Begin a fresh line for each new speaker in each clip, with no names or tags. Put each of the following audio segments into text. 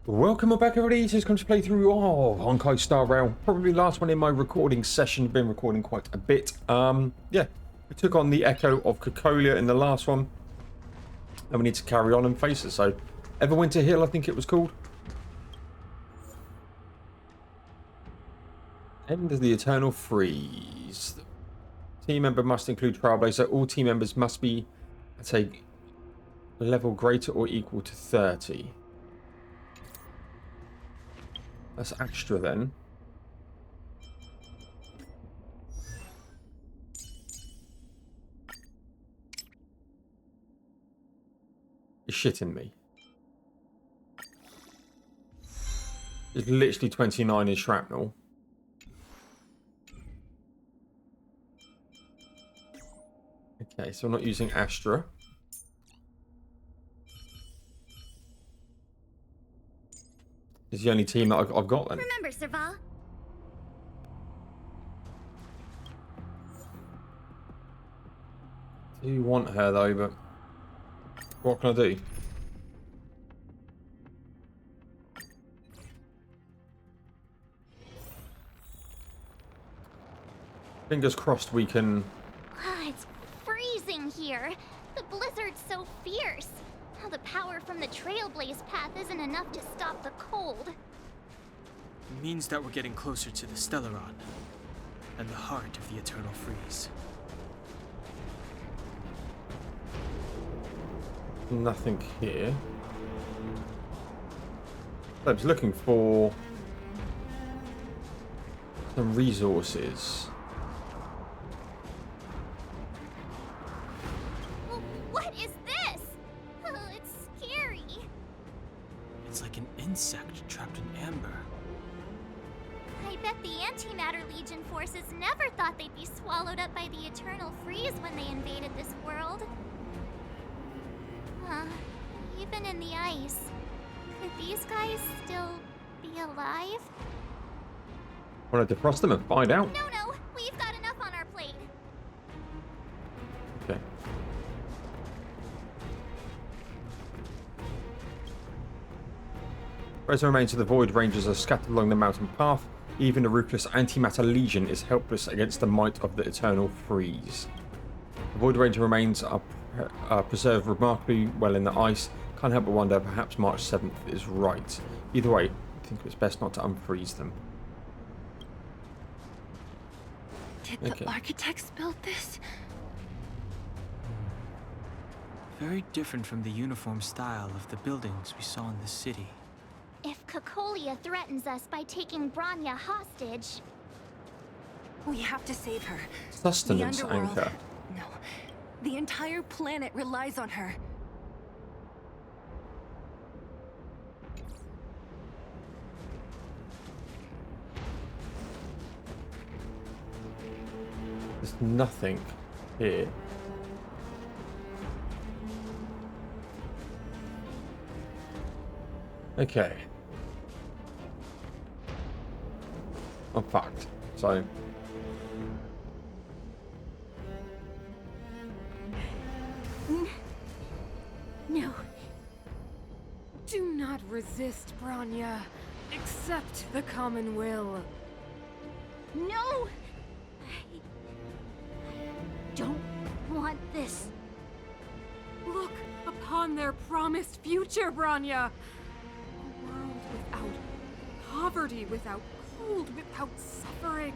Welcome back, everybody. This is going to play through Honkai Star Rail. Probably last one in my recording session. Been recording quite a bit. Yeah, we took on the Echo of Cocolia in the last one, and we need to carry on and face it. So, Everwinter Hill, I think it was called. End of the Eternal Freeze. Team member must include Trailblazer. All team members must be at a level greater or equal to 30. That's extra then. You're shitting me. It's literally 29 in shrapnel. Okay, so I'm not using Astra. It's the only team that I've got then.
Remember, Serval.
Do you want her though, but what can I do? Fingers crossed we can...
It's freezing here. The blizzard's so fierce. Now the power from the Trailblaze path isn't enough to stop the cold.
It means that we're getting closer to the Stellaron and the heart of the Eternal Freeze.
Nothing here. I was looking for some resources.
What is this? Oh, it's scary.
It's like an insect trapped in amber.
I bet the Antimatter Legion forces never thought they'd be swallowed up by the Eternal Freeze when they invaded this world. Even in the ice, could these guys still be alive?
Want to defrost them and find out?
No, we've got enough on our plate.
Okay. Present remains of the Void Rangers are scattered along the mountain path. Even the ruthless Antimatter Legion is helpless against the might of the Eternal Freeze. The Void Ranger remains are preserved remarkably well in the ice. Can't help but wonder, perhaps March 7th is right. Either way, I think it's best not to unfreeze them.
Did the architects build this?
Very different from the uniform style of the buildings we saw in the city.
If Cocolia threatens us by taking Bronya hostage...
We have to save her.
Sustenance
The underworld.
anchor.
No. The entire planet relies on her.
There's nothing here. Okay. I'm fucked. So...
No. Do not resist, Bronya. Accept the common will.
No! I don't want this.
Look upon their promised future, Bronya. A world without poverty, without cold, without suffering.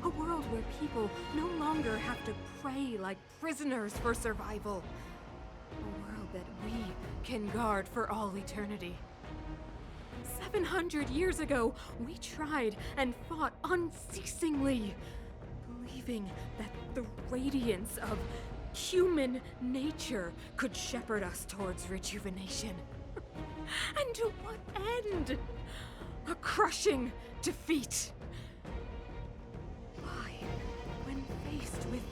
A world where people no longer have to pray like prisoners for survival. A world that we can guard for all eternity. 700 years ago, we tried and fought unceasingly, believing that the radiance of human nature could shepherd us towards rejuvenation. And to what end? A crushing defeat. Why, when faced with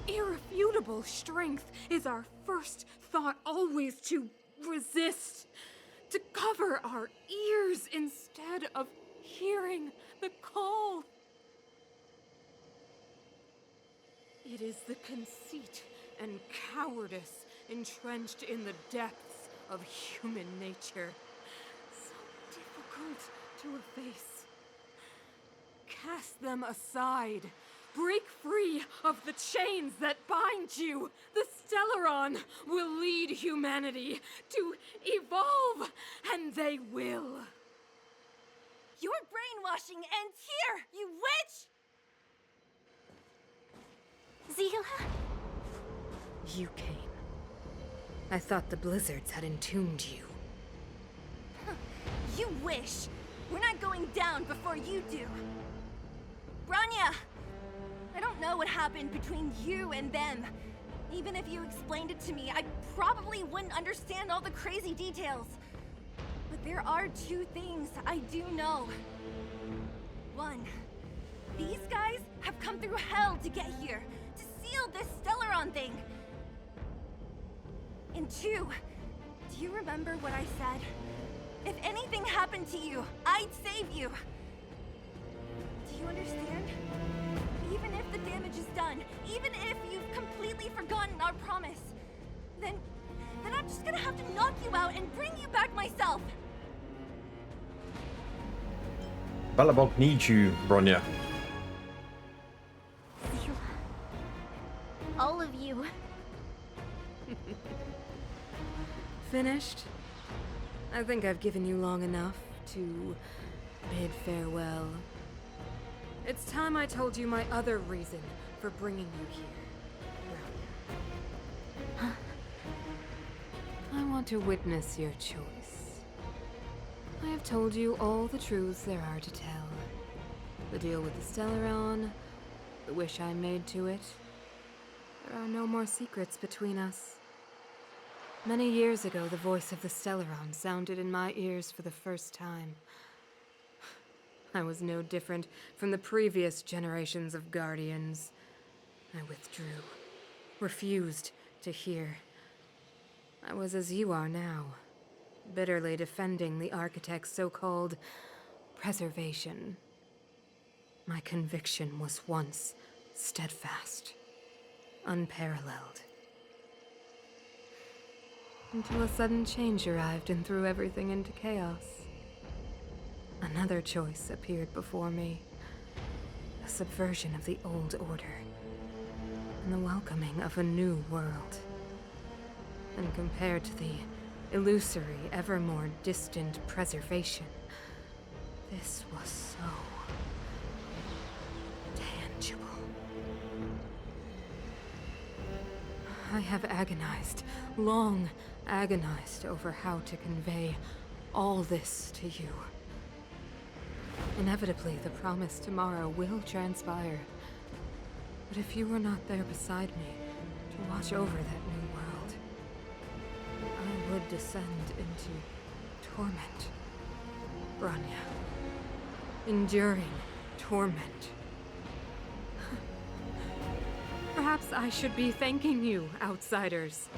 irrefutable strength, is our first thought always to resist, to cover our ears instead of hearing the call? It is the conceit and cowardice entrenched in the depths of human nature. So to efface. Cast them aside. Break free of the chains that bind you. The Stellaron will lead humanity to evolve, and they will.
Your brainwashing ends here, you witch!
Zila?
You came. I thought the blizzards had entombed you.
You wish! We're not going down before you do. Bronya! I don't know what happened between you and them. Even if you explained it to me, I probably wouldn't understand all the crazy details. But there are two things I do know. One, these guys have come through hell to get here, to seal this Stellaron thing. And two, do you remember what I said? If anything happened to you, I'd save you. Do you understand? Even if the damage is done, even if you've completely forgotten our promise, then I'm just gonna have to knock you out and bring you back myself.
Balabog needs you, Bronya.
Zila. All of you.
Finished? I think I've given you long enough to bid farewell.
It's time I told you my other reason for bringing you here, Bronya.
I want to witness your choice. I have told you all the truths there are to tell. The deal with the Stellaron, the wish I made to it. There are no more secrets between us. Many years ago, the voice of the Stellaron sounded in my ears for the first time. I was no different from the previous generations of Guardians. I withdrew, refused to hear. I was as you are now, bitterly defending the Architect's so-called preservation. My conviction was once steadfast, unparalleled. Until a sudden change arrived and threw everything into chaos. Another choice appeared before me. A subversion of the old order. And the welcoming of a new world. And compared to the illusory, ever more distant preservation, this was so tangible. I have agonized, long agonized over how to convey all this to you. Inevitably, the promised tomorrow will transpire. But if you were not there beside me to watch over that new world, I would descend into torment. Bronya. Enduring torment.
Perhaps I should be thanking you, outsiders.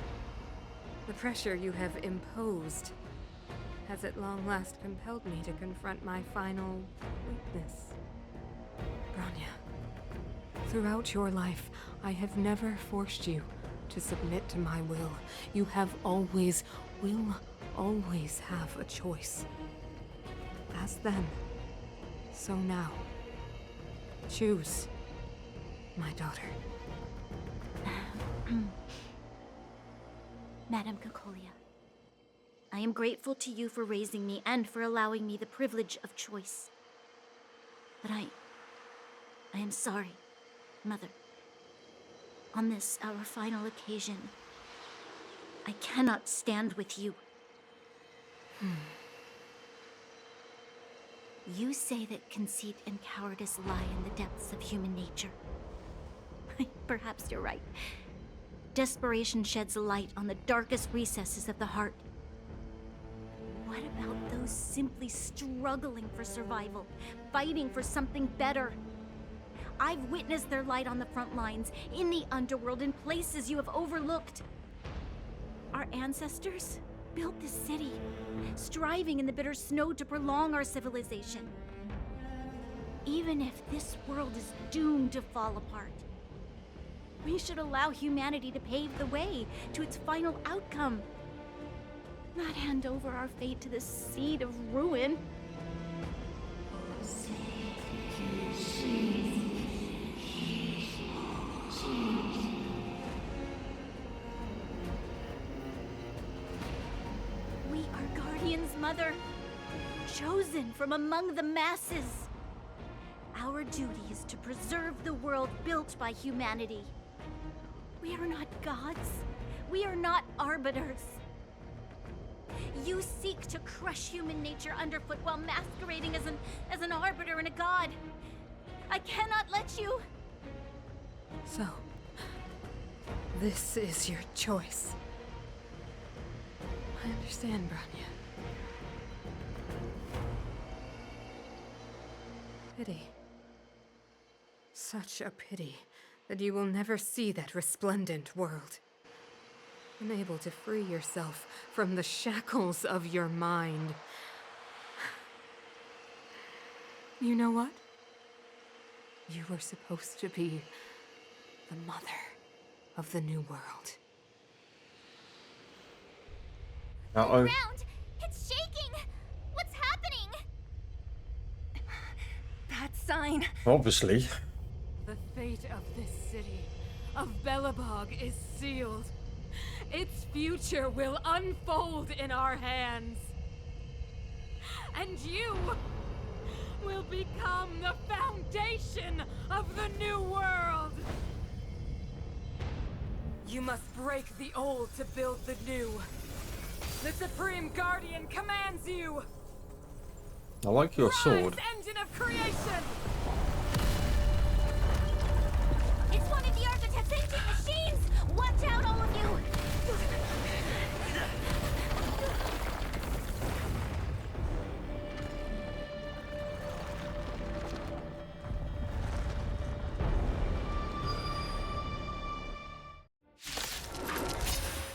The pressure you have imposed has at long last compelled me to confront my final weakness. Bronya, throughout your life, I have never forced you to submit to my will. You have always, will always have a choice. As then, so now. Choose, my daughter.
Madame Cocolia, I am grateful to you for raising me and for allowing me the privilege of choice. But I am sorry, Mother. On this, our final occasion, I cannot stand with you. You say that conceit and cowardice lie in the depths of human nature. Perhaps you're right. Desperation sheds a light on the darkest recesses of the heart. What about those simply struggling for survival, fighting for something better? I've witnessed their light on the front lines, in the underworld, in places you have overlooked. Our ancestors built this city, striving in the bitter snow to prolong our civilization. Even if this world is doomed to fall apart, we should allow humanity to pave the way to its final outcome. Not hand over our fate to the seed of ruin. chosen from among the masses. Our duty is to preserve the world built by humanity. We are not gods. We are not arbiters. You seek to crush human nature underfoot while masquerading as an arbiter and a god. I cannot let you.
So, this is your choice. I understand, Bronya. Pity. Such a pity that you will never see that resplendent world. Unable to free yourself from the shackles of your mind. You know what? You were supposed to be the mother of the new world.
Uh-oh.
Ground! It's shaking! What's happening? That sign.
Obviously.
The fate of this city, of Belobog, is sealed. Its future will unfold in our hands. And you will become the foundation of the new world. You must break the old to build the new. The Supreme Guardian commands you.
I like your
Rise,
sword.
engine of creation.
It's one of the architect's ancient machines! Watch out, all of you!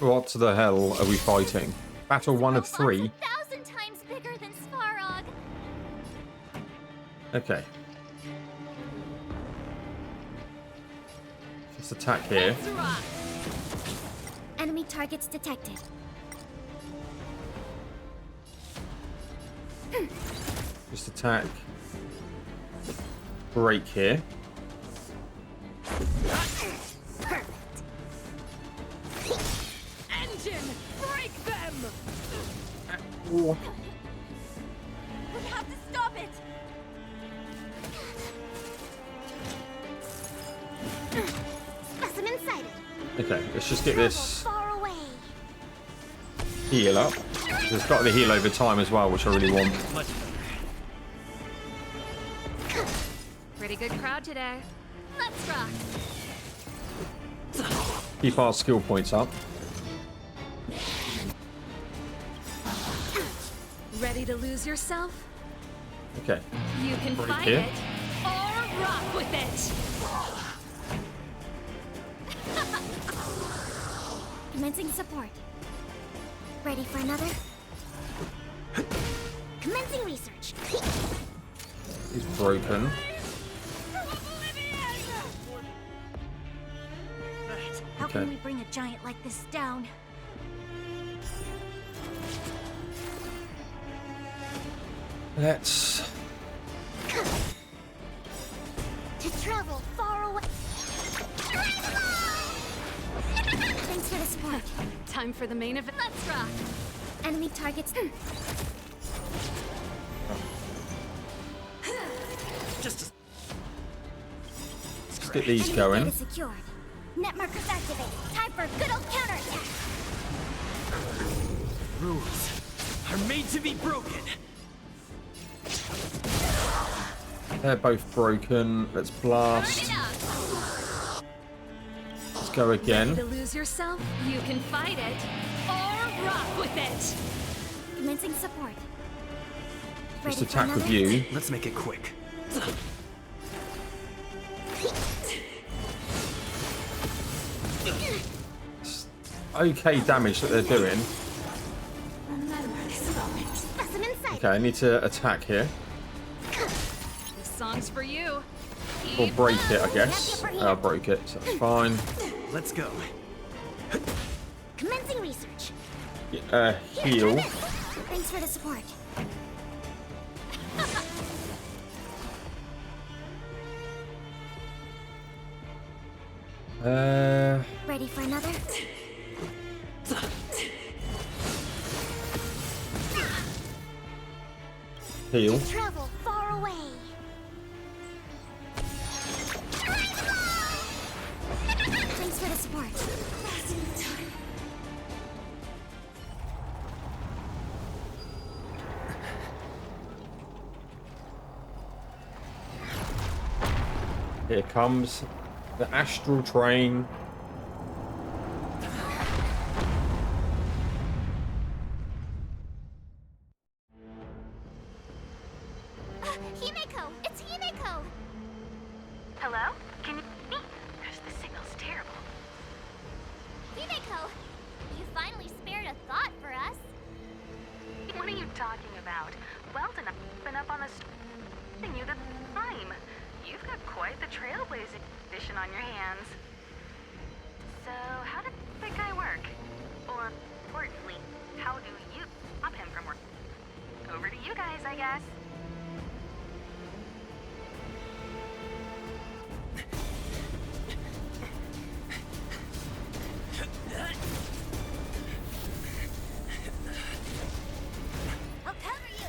What the hell are we fighting? Battle 1 of 3.
1,000 times bigger than Svarog.
Okay. Just attack here.
Enemy targets detected.
Just attack. Break here.
Engine, break them.
Ooh.
We have to stop it! Specimen sighted.
Okay, let's just get this
Far away.
heal up. It's got the heal over time as well, which I really want.
Pretty good crowd today.
Let's rock.
Keep our skill points up.
Ready to lose yourself?
Okay.
You can
Break
fight
here.
it or rock with it.
Commencing support. Ready for another? Commencing research.
He's broken.
How
Okay.
can we bring a giant like this down?
Let's...
To travel far away. Thanks for the support.
Time for the main event.
Let's rock. Enemy targets.
Let's get these
Enemy
going.
data secured. Net markers activated. Time for a good old counterattack.
Rules are made to be broken.
They're both broken. Let's blast. Let's go again.
To lose yourself, you can fight it or rock with it.
Commencing support.
Just
Ready for
attack with
another?
you.
Let's make it quick.
Okay damage that they're doing.
Specimen sighted.
Okay, I need to attack here.
This song's for you.
Or break it, I guess. I broke it, so that's fine.
Let's go.
Commencing research.
Heal.
Thanks for the support. Ready for another?
Heal.
Travel far away. Thanks for the support.
Here comes the astral train.
Himeko! It's Himeko!
Hello? Can you hear me? Gosh, the signal's terrible.
Himeko! You finally spared a thought for us.
What are you talking about? Weldon, I've been up on the and you the time. You've got quite the trailblazing edition on your hands. So, how did that guy work? Or, importantly, how do you stop him from working? Over to you guys, I guess.
I'll cover you!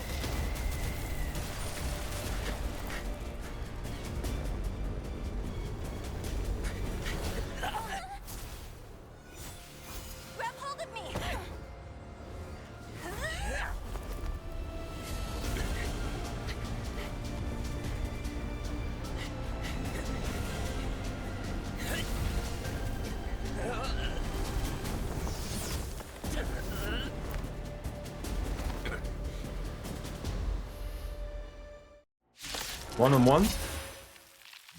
Grab hold of me!
One on one.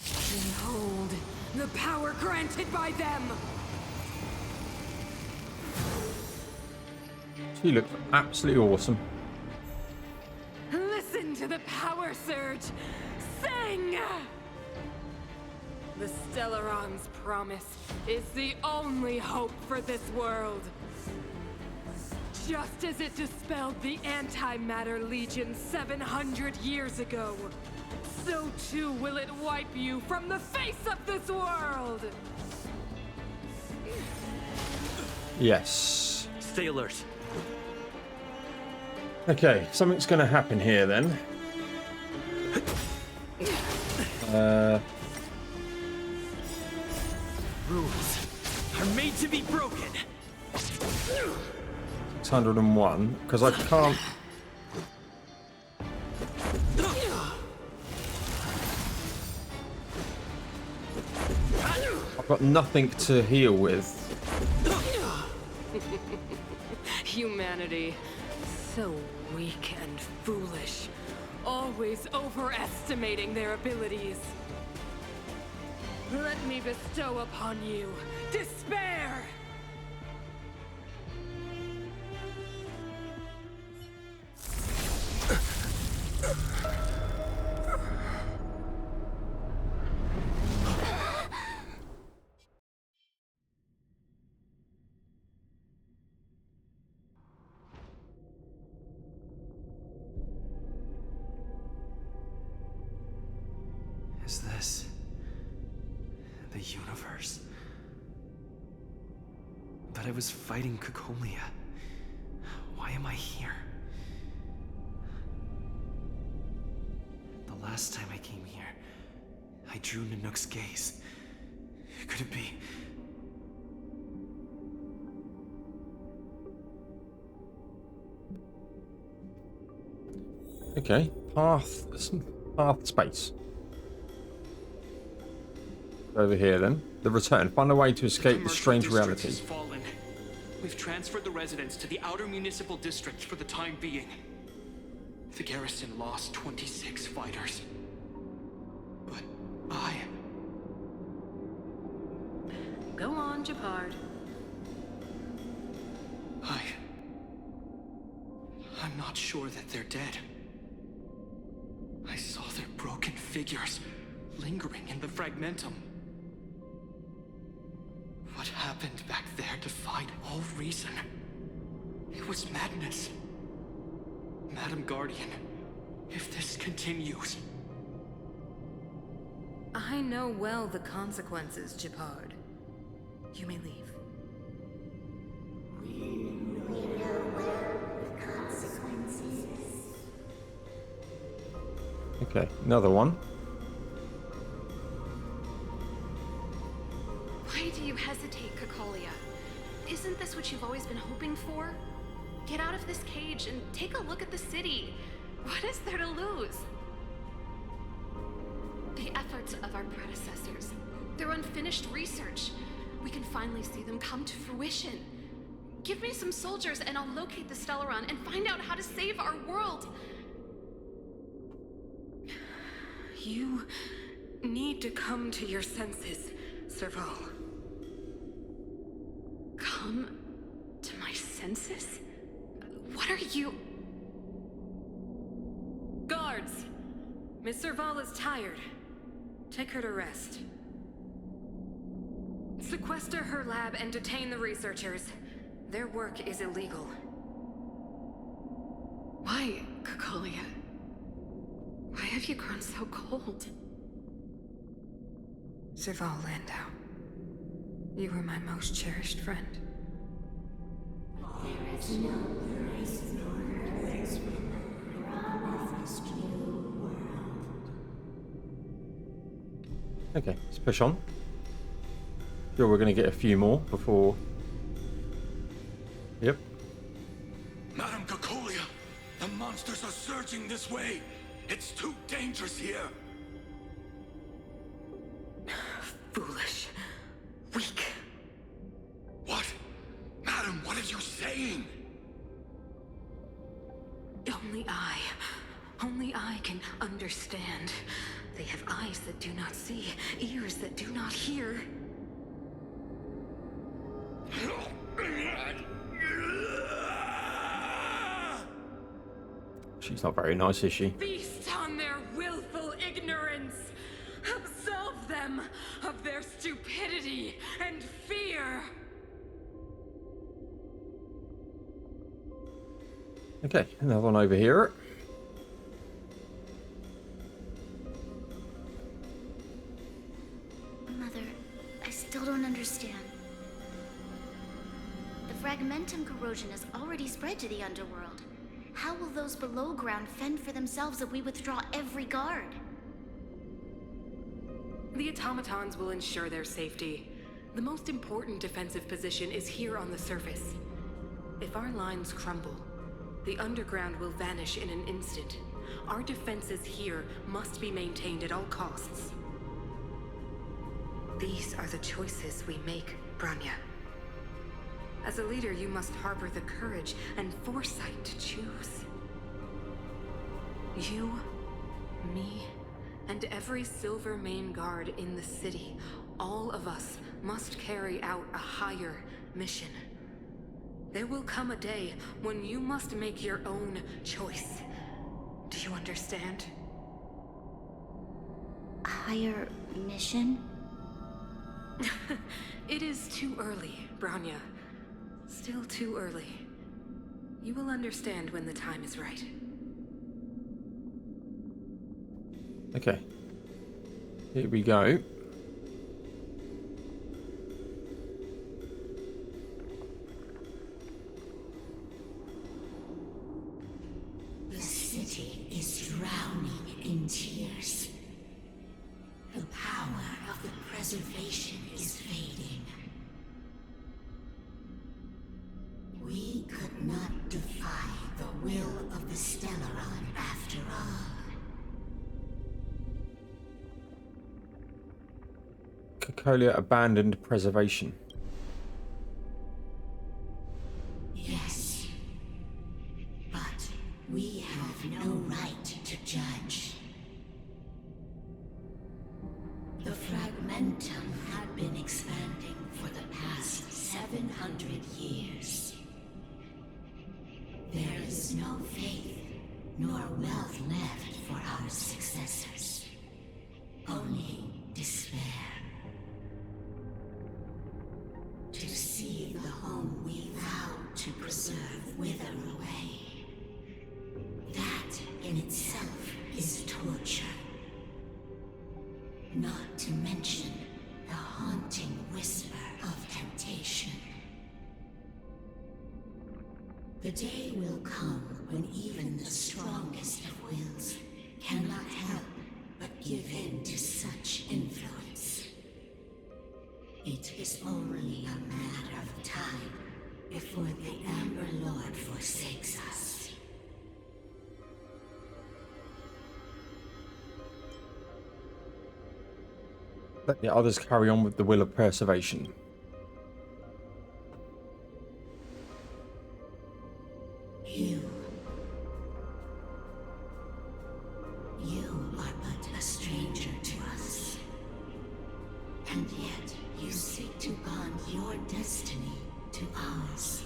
Behold, the power granted by them!
She looked absolutely awesome.
Listen to the power surge! Sing! The Stellaron's promise is the only hope for this world. Just as it dispelled the Antimatter Legion 700 years ago, so too will it wipe you from the face of this world!
Yes.
Sailors.
Okay, something's going to happen here then.
Rules are made to be broken.
601, because I can't. I've got nothing to heal with.
Humanity, so weak and foolish, always overestimating their abilities. Let me bestow upon you despair!
Is this the universe? But I was fighting Kukolia. Why am I here? The last time I came here, I drew Nanook's gaze. Could it be?
Okay, path space. Over here then. The return. Find a way to escape the strange reality.
Has fallen. We've transferred the residents to the outer municipal district for the time being. The garrison lost 26 fighters. But
Go on, Japard.
I'm not sure that they're dead. I saw their broken figures lingering in the fragmentum. What happened back there defied all reason. It was madness. Madam Guardian, if this continues...
I know well the consequences, Japard. You may leave.
Okay, another one.
Why do you hesitate, Cacolia? Isn't this what you've always been hoping for? Get out of this cage and take a look at the city. What is there to lose? The efforts of our predecessors, their unfinished research. We can finally see them come to fruition. Give me some soldiers and I'll locate the Stellaron and find out how to save our world.
You need to come to your senses, Serval.
Come to my senses? What are you?
Guards! Miss Serval is tired. Take her to rest. Sequester her lab and detain the researchers. Their work is illegal.
Why, Cacolia? Why have you grown so cold?
Serval Landau. You were my most cherished friend.
Okay, let's push on. Sure, we're going to get a few more before... Yep.
Madam Cacolia, the monsters are surging this way. It's too dangerous here.
Foolish. Weak.
What? Madam, what are you saying?
Only I can understand. They have eyes that do not see, ears that do not hear.
She's not very nice, is she?
Feast on their willful ignorance. Absolve them of their stupidity and fear.
Okay, another one over here.
Mother, I still don't understand. The fragmentum corrosion has already spread to the underworld. How will those below ground fend for themselves if we withdraw every guard?
The automatons will ensure their safety. The most important defensive position is here on the surface. If our lines crumble, the underground will vanish in an instant. Our defenses here must be maintained at all costs. These are the choices we make, Bronya. As a leader, you must harbor the courage and foresight to choose. You, me, and every Silver Main Guard in the city, all of us must carry out a higher mission. There will come a day when you must make your own choice. Do you understand?
Higher mission?
It is too early, Bronya. Still too early. You will understand when the time is right.
Okay. Here we go.
The city is drowning in tears. The power of the preservation is fading. We could not defy the will of the Stellaron after all.
Cacolia abandoned preservation.
Yes. But we have no right to judge. The fragmentum had been expanding for the past 700 years. There is no faith nor wealth left for our successors. Only despair. To see the home we vowed to preserve wither away. That in itself is torture. Not to mention the haunting whisper of temptation. The day will come when even the strongest of wills cannot help
Let the others carry on with the will of preservation.
You are but a stranger to us. And yet you seek to bond your destiny to ours.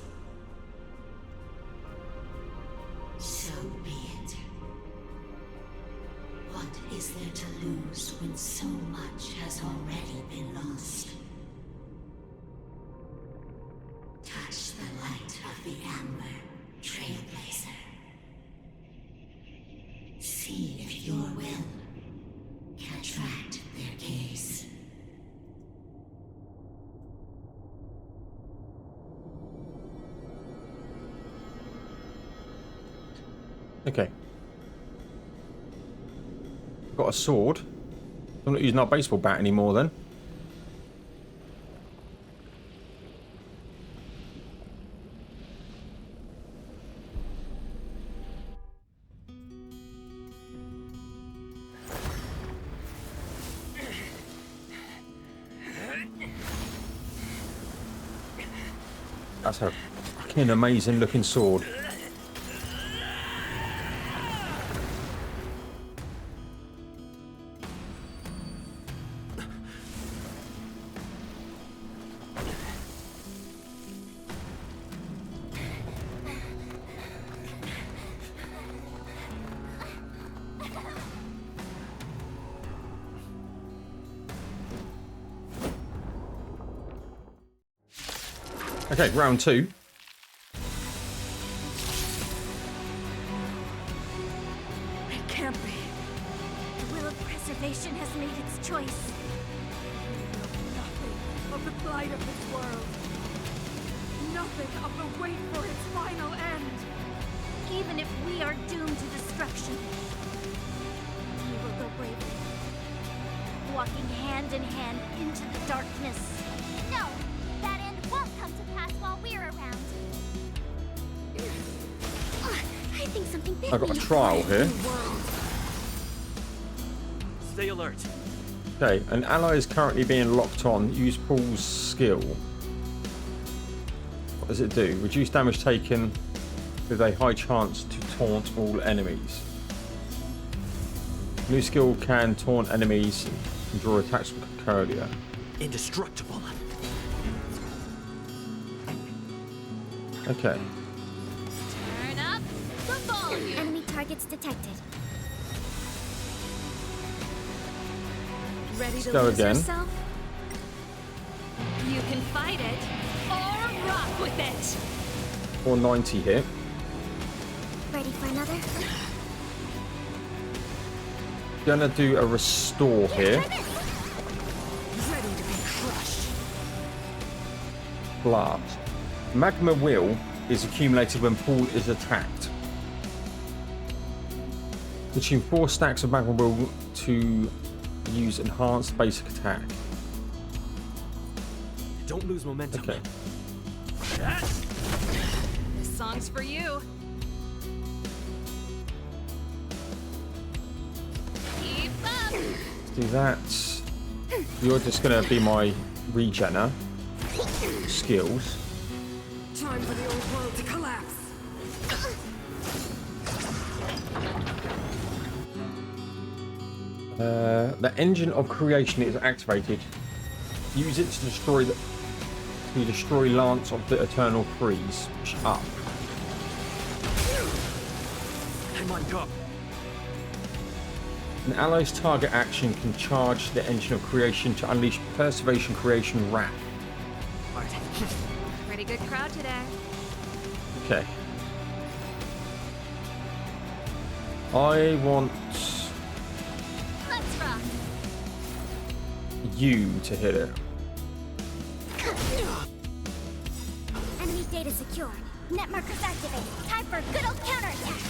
So be it. What is there to lose when so much has already been lost? Touch the light of the amber, trailblazer. See if your will can attract their gaze.
Okay. Got a sword. I'm not using our baseball bat anymore then. That's a fucking amazing looking sword. Okay, round 2.
It can't be.
The will of preservation has made its choice.
Nothing of the plight of this world. Nothing of the wait for its final end.
Even if we are doomed to destruction, we will go bravely, walking hand in hand into the darkness.
No, that end won't come to pass while we're around. I think something big.
I've got a trial here.
Stay alert.
Okay, an ally is currently being locked on. Use Paul's skill. What does it do? Reduce damage taken with a high chance to taunt all enemies. New skill can taunt enemies and draw attacks from Curios.
Indestructible.
Okay.
Turn up the volume. Enemy targets detected.
Ready to
go
lose
again.
yourself? You can fight it or rock with it.
490 hit.
Ready for another?
Gonna do a restore here.
Ready to be crushed.
Blast. Magma Will is accumulated when Paul is attacked. Consume 4 stacks of Magma Will to use enhanced basic attack.
Don't lose momentum.
Okay.
This song's for you. Keep up.
Let's do that. You're just gonna be my regener. Skills.
Time for the old world to collapse.
The engine of creation is activated. Use it to destroy Lance of the Eternal Freeze. Up.
Come on, go.
An ally's target action can charge the engine of creation to unleash Preservation Creation Wrath.
Pretty good crowd today.
Okay. I want
Let's rock.
you to hit it.
Enemy data secured. Net markers activated. Time for a good old counterattack.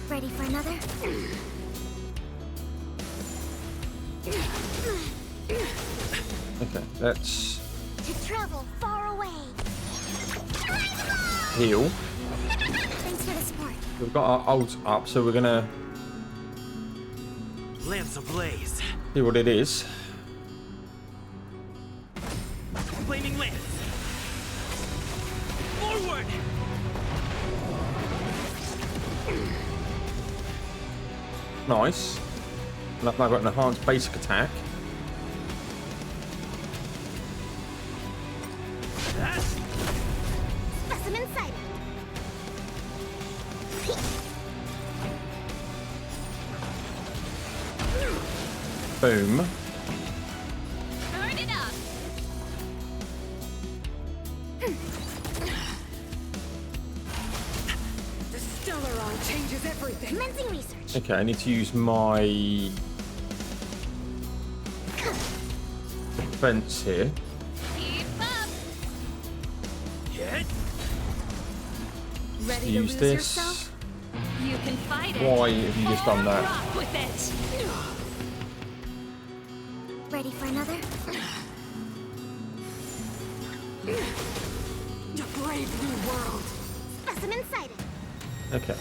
Ready for another?
Okay, let's
To travel far away.
heal.
Thanks for the support.
We've got our ult up, so we're gonna
Lamps ablaze.
See what it is.
Flaming lance. Forward.
Nice. And I've now got an enhanced basic attack.
Specimen sighted.
Boom.
Turn it up.
The Stellaron changes everything.
Commencing research.
Okay, I need to use my defense here.
Keep up.
Hit.
Ready to
Use
lose
this.
yourself? You can fight it.
Why have you just done that?
Rock with it.
Ready for another?
A brave new world.
Specimen sighted.
Okay.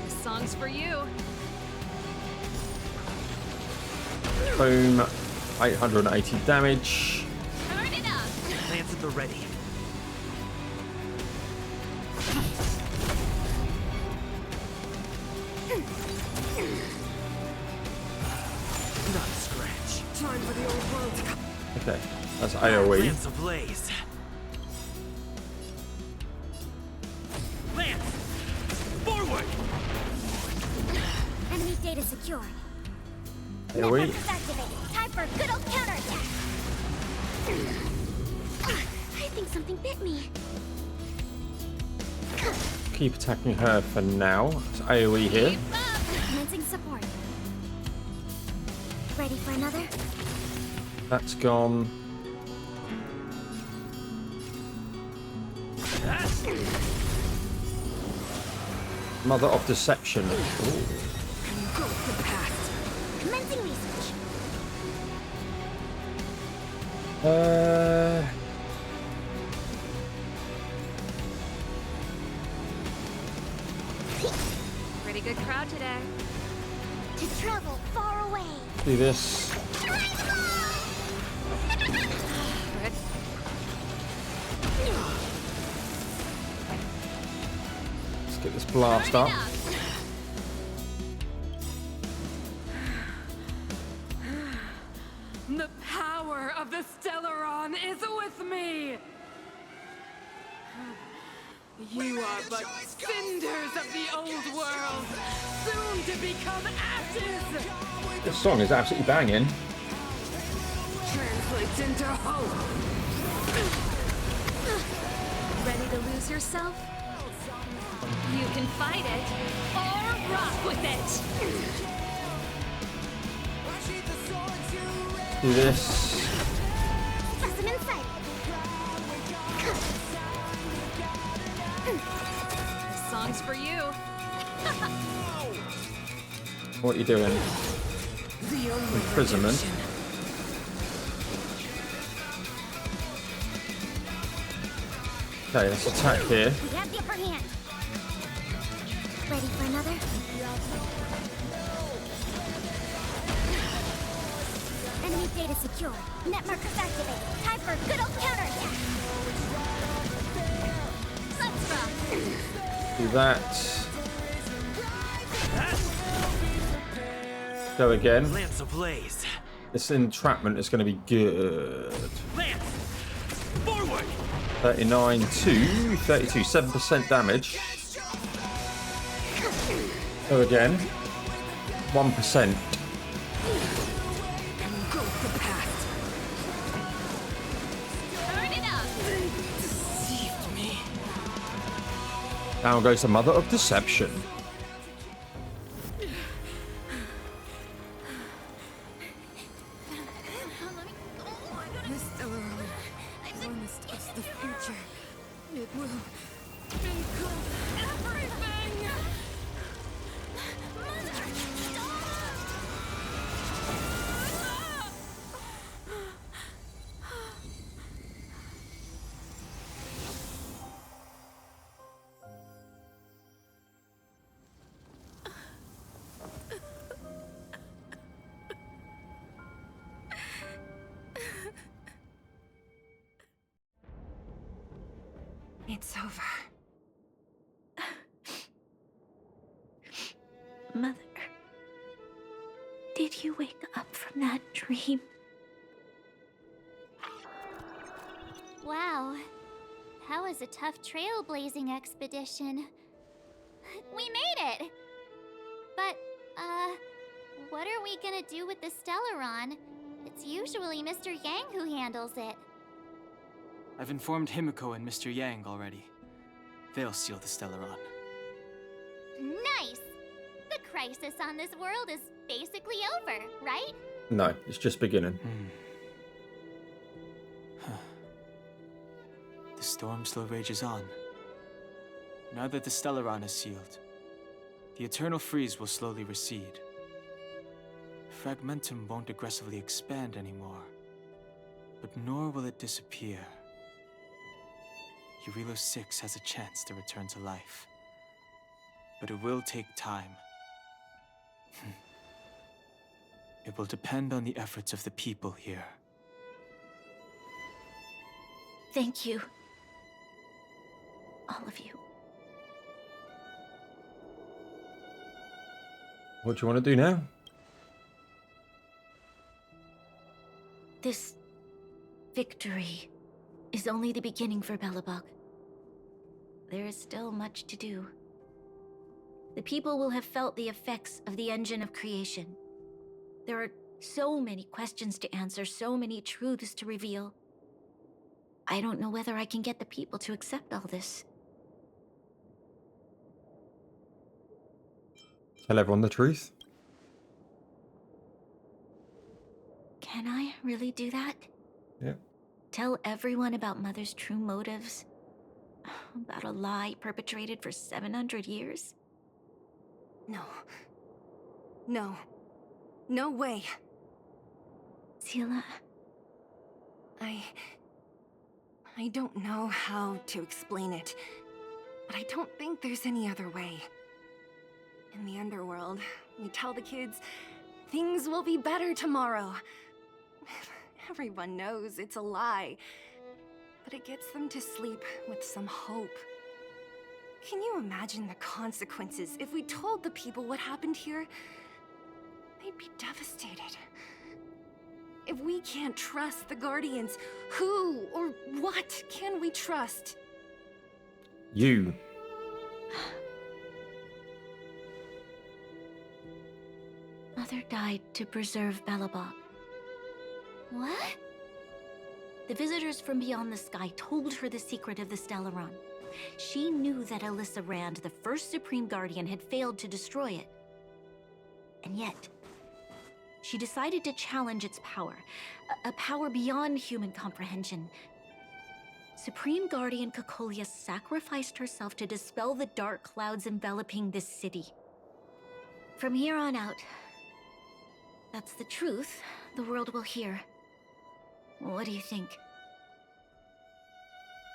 This song's for you.
Boom. 880 damage.
Turn it up.
Lance at the ready. Not a scratch.
Time for the old world to come.
Okay, that's AoE.
Lance ablaze. Lance. Forward.
Enemy data secured.
AoE.
Network is activated. Time for a good old counterattack. I think something bit me.
Keep attacking her for now. It's AoE here.
Commencing support. Ready for another?
That's gone. Mother of Deception. Ooh.
Commencing research.
Pretty good crowd today.
To travel far away.
Do this.
Good.
Let's get this blast up.
The power of the Stellaron is with me! You are but cinders of the old world, soon to become ashes!
This song is absolutely banging.
Translates into hope.
Ready to lose yourself? You can fight it or rock with it.
Do this.
Specimen sighted.
This song's for you.
What are you doing? Imprisonment. Okay, let's attack here.
We have the upper hand. Ready for another? Enemy data secure. Net markers activated. Time for a good old counterattack.
Let's rock.
Do that. Go again.
Lance ablaze.
This entrapment is going to be good.
Lance. Forward.
39 to 32, 7% damage. Go again. 1%.
Turn it up.
Deceived me.
Down goes the Mother of Deception.
This Stellaron promised us the future. It will include everything!
It's over.
Mother, did you wake up from that dream?
Wow. That was a tough trailblazing expedition. We made it! But, what are we gonna do with the Stellaron? It's usually Mr. Yang who handles it.
I've informed Himiko and Mr. Yang already. They'll seal the Stellaron.
Nice! The crisis on this world is basically over, right?
No, it's just beginning.
The storm still rages on. Now that the Stellaron is sealed, the eternal freeze will slowly recede. Fragmentum won't aggressively expand anymore, but nor will it disappear. Eurilo 6 has a chance to return to life, but it will take time. It will depend on the efforts of the people here.
Thank you. All of you.
What do you want to do now?
This victory is only the beginning for Belobog. There is still much to do. The people will have felt the effects of the engine of creation. There are so many questions to answer, so many truths to reveal. I don't know whether I can get the people to accept all this.
Tell everyone the truth.
Can I really do that?
Yeah.
Tell everyone about Mother's true motives? About a lie perpetrated for 700 years?
No. No. No way.
Sila.
I don't know how to explain it, but I don't think there's any other way. In the underworld, we tell the kids, things will be better tomorrow. Everyone knows it's a lie, but it gets them to sleep with some hope. Can you imagine the consequences if we told the people what happened here? They'd be devastated. If we can't trust the Guardians, who or what can we trust?
You.
Mother died to preserve Belobog. What? The visitors from beyond the sky told her the secret of the Stellaron. She knew that Alyssa Rand, the first Supreme Guardian, had failed to destroy it. And yet, she decided to challenge its power, a power beyond human comprehension. Supreme Guardian Cocolia sacrificed herself to dispel the dark clouds enveloping this city. From here on out, that's the truth the world will hear. What do you think?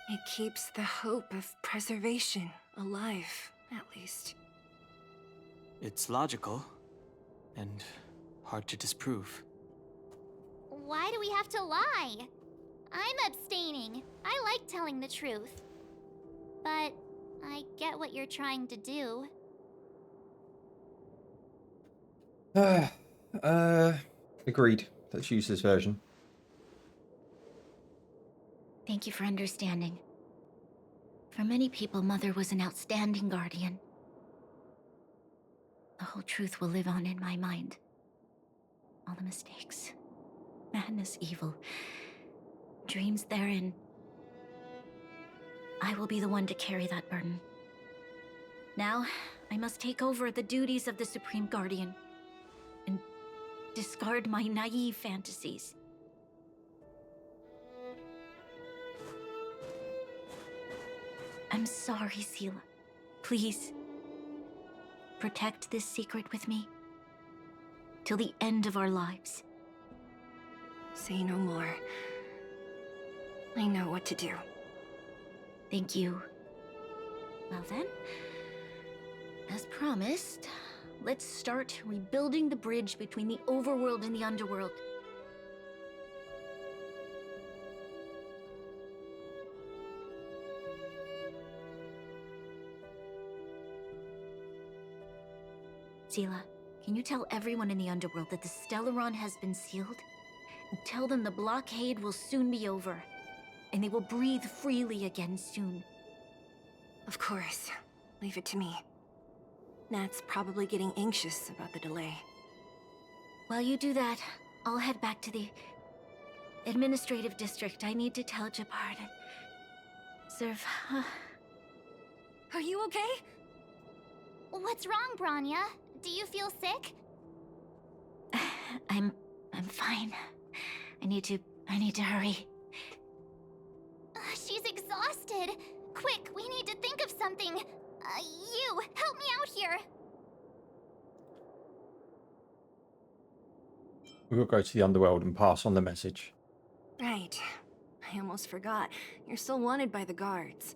It keeps the hope of preservation alive, at least.
It's logical, and hard to disprove.
Why do we have to lie? I'm abstaining. I like telling the truth. But I get what you're trying to do.
Agreed. Let's use this version.
Thank you for understanding. For many people, Mother was an outstanding guardian. The whole truth will live on in my mind. All the mistakes, madness, evil, dreams therein. I will be the one to carry that burden. Now, I must take over the duties of the Supreme Guardian and discard my naive fantasies. I'm sorry, Sila. Please, protect this secret with me till the end of our lives.
Say no more. I know what to do.
Thank you. Well then, as promised, let's start rebuilding the bridge between the overworld and the underworld. Stila, can you tell everyone in the underworld that the Stellaron has been sealed? And tell them the blockade will soon be over, and they will breathe freely again soon.
Of course. Leave it to me. Nat's probably getting anxious about the delay.
While you do that, I'll head back to the administrative district. I need to tell Jabbar and serve.
Are you okay?
What's wrong, Branya? Do you feel sick?
I'm fine. I need to hurry.
She's exhausted. Quick, we need to think of something. You, help me out here.
We will go to the underworld and pass on the message.
Right. I almost forgot. You're still wanted by the guards.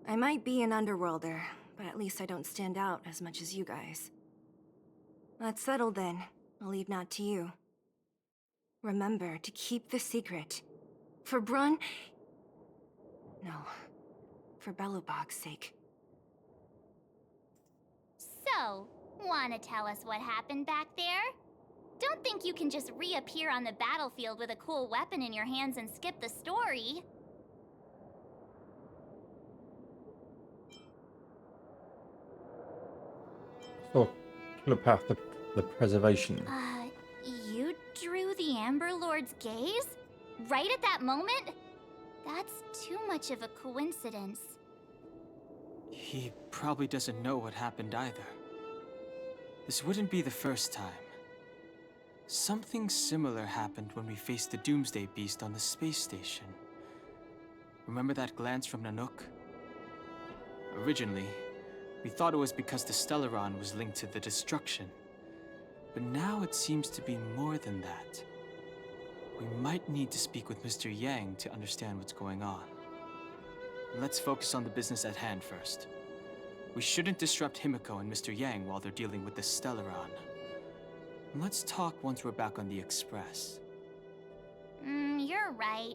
I might be an underworlder, but at least I don't stand out as much as you guys. That's settled then. I'll leave Nat to you. Remember to keep the secret. For Brun... No. For Belobog's sake.
So, wanna tell us what happened back there? Don't think you can just reappear on the battlefield with a cool weapon in your hands and skip the story.
So, telepath the preservation.
You drew the Amber Lord's gaze? Right at that moment? That's too much of a coincidence.
He probably doesn't know what happened either. This wouldn't be the first time. Something similar happened when we faced the Doomsday Beast on the space station. Remember that glance from Nanook? Originally, we thought it was because the Stellaron was linked to the destruction. But now it seems to be more than that. We might need to speak with Mr. Yang to understand what's going on. Let's focus on the business at hand first. We shouldn't disrupt Himiko and Mr. Yang while they're dealing with the Stellaron. Let's talk once we're back on the Express.
You're right.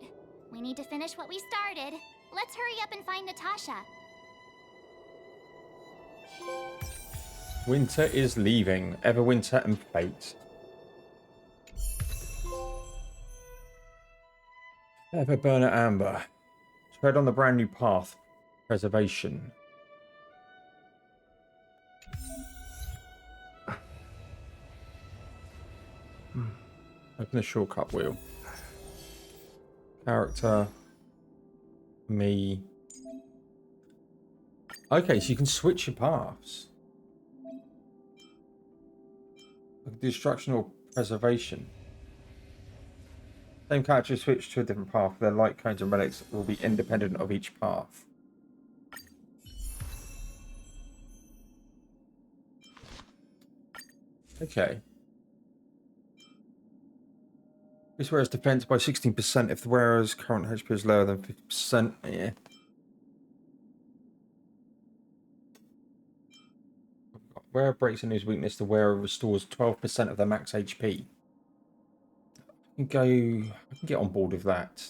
We need to finish what we started. Let's hurry up and find Natasha.
Winter is leaving. Everwinter and fate. Everburner Amber. Tread on the brand new path. Preservation. Open the shortcut wheel. Character. Me. Okay, so you can switch your paths. Destruction or preservation. Same character switch to a different path. Their light cones and relics will be independent of each path. Okay. This wearer's defense by 16% if the wearer's current HP is lower than 50%. Yeah. Wearer breaks a news weakness, the wearer restores 12% of their max HP. I can get on board with that.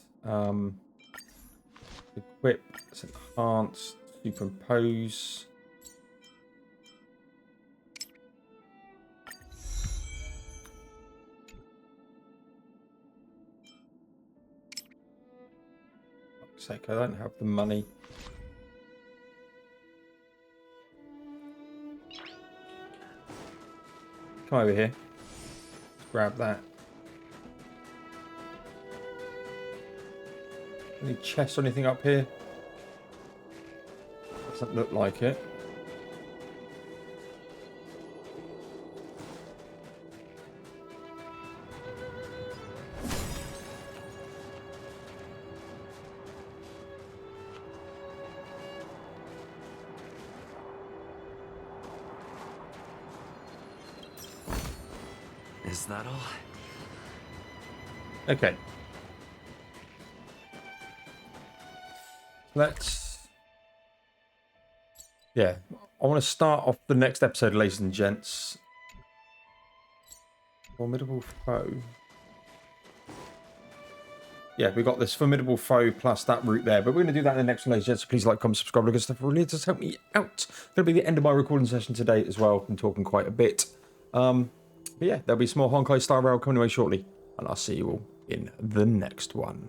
Equip, it's enhanced, superimpose. Fuck's sake, I don't have the money. Come over here. Let's grab that. Any chests or anything up here? Doesn't look like it.
Is that all?
Okay. Yeah, I want to start off the next episode, ladies and gents. Formidable foe. yeah, we got this formidable foe plus that route there. But we're going to do that in the next one, ladies and gents. So please like, comment, subscribe, because stuff really does help me out. That'll be the end of my recording session today as well. I've been talking quite a bit. But yeah, there'll be some more Honkai Star Rail coming away shortly. And I'll see you all in the next one.